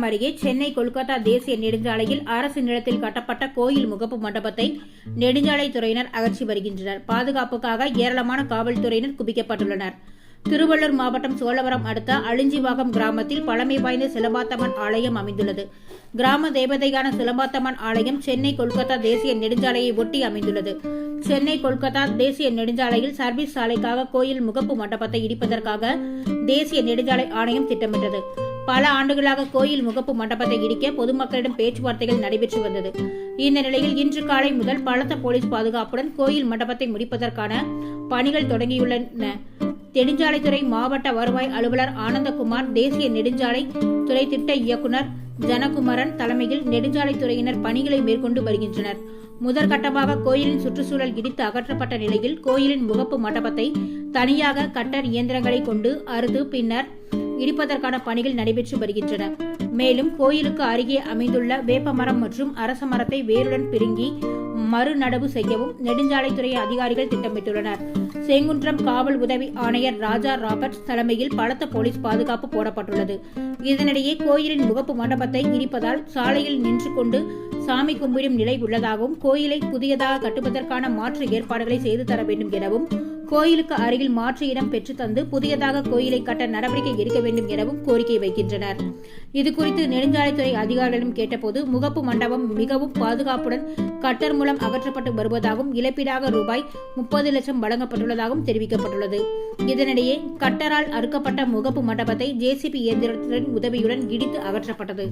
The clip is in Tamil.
பல்லடம் அருகே சென்னை கொல்கத்தா தேசிய நெடுஞ்சாலையில் அரசு நிலத்தில் கட்டப்பட்ட கோயில் முகப்பு மண்டபத்தை நெடுஞ்சாலைத்துறையினர் அகற்றி வருகின்றனர். பாதுகாப்புக்காக ஏராளமான காவல்துறையினர் குவிக்கப்பட்டுள்ளனர். திருவள்ளூர் மாவட்டம் சோழவரம் அடுத்த அழிஞ்சிவாகம் கிராமத்தில் பழமை வாய்ந்த சிலம்பாத்தம்மன் ஆலயம் அமைந்துள்ளது. கிராம தேவதையான சிலம்பாத்தம்மன் ஆலயம் சென்னை கொல்கத்தா தேசிய நெடுஞ்சாலையை ஒட்டி அமைந்துள்ளது. சென்னை கொல்கத்தா தேசிய நெடுஞ்சாலையில் சர்வீஸ் சாலைக்காக கோயில் முகப்பு மண்டபத்தை இடிப்பதற்காக தேசிய நெடுஞ்சாலை ஆணையம் திட்டமிட்டது. பல ஆண்டுகளாக கோயில் முகப்பு மண்டபத்தை இடிக்க பொதுமக்களிடம் பேச்சுவார்த்தைகள் நடைபெற்று வந்தது. இந்த நிலையில் இன்று காலை முதல் பலத்த போலீஸ் பாதுகாப்புடன் கோயில் மண்டபத்தை முடிப்பதற்கான பணிகள் தொடங்கியுள்ளன. நெடுஞ்சாலைத்துறை மாவட்ட வருவாய் அலுவலர் ஆனந்தகுமார், தேசிய நெடுஞ்சாலை துறை திட்ட இயக்குநர் ஜனகுமரன் தலைமையில் நெடுஞ்சாலைத்துறையினர் பணிகளை மேற்கொண்டு வருகின்றனர். முதற்கட்டமாக கோயிலின் சுற்றுச்சூழல் இடித்து அகற்றப்பட்ட நிலையில் கோயிலின் முகப்பு மண்டபத்தை தனியாக கட்டர் இயந்திரங்களை கொண்டு அறுத்து பின்னர் இடிப்பதற்கான பணிகள் நடைபெற்று வருகின்றன. மேலும் கோயிலுக்கு அருகே அமைந்துள்ள வேப்பமரம் மற்றும் அரச மரத்தை வேருடன் பிடுங்கி மறுநடவு செய்யவும் நெடுஞ்சாலைத்துறை அதிகாரிகள் திட்டமிட்டுள்ளனர். செங்குன்றம் காவல் உதவி ஆணையர் ராஜா ராபர்ட்ஸ் தலைமையில் பலத்த போலீஸ் பாதுகாப்பு போடப்பட்டுள்ளது. இதனிடையே கோயிலின் முகப்பு மண்டபத்தை இடிப்பதால் சாலையில் நின்று கொண்டு சாமி கும்பிடும் நிலை உள்ளதாகவும் கோயிலை புதியதாக கட்டுவதற்கான மாற்று ஏற்பாடுகளை செய்து தர வேண்டும் எனவும் கோயிலுக்கு அருகில் மாற்று இடம் பெற்று தந்து புதியதாக கோயிலை கட்ட நடவடிக்கை எடுக்க வேண்டும் எனவும் கோரிக்கை வைக்கின்றனர். இதுகுறித்து நெடுஞ்சாலைத்துறை அதிகாரிகளிடம் கேட்டபோது முகப்பு மண்டபம் மிகவும் பாதுகாப்புடன் கட்டர் மூலம் அகற்றப்பட்டு வருவதாகவும் இழப்பீடாக ரூபாய் 30 லட்சம் வழங்கப்பட்டுள்ளதாகவும் தெரிவிக்கப்பட்டுள்ளது. இதனிடையே கட்டரால் அறுக்கப்பட்ட முகப்பு மண்டபத்தை JCB இயந்திரத்தின் உதவியுடன் இடித்து அகற்றப்பட்டது.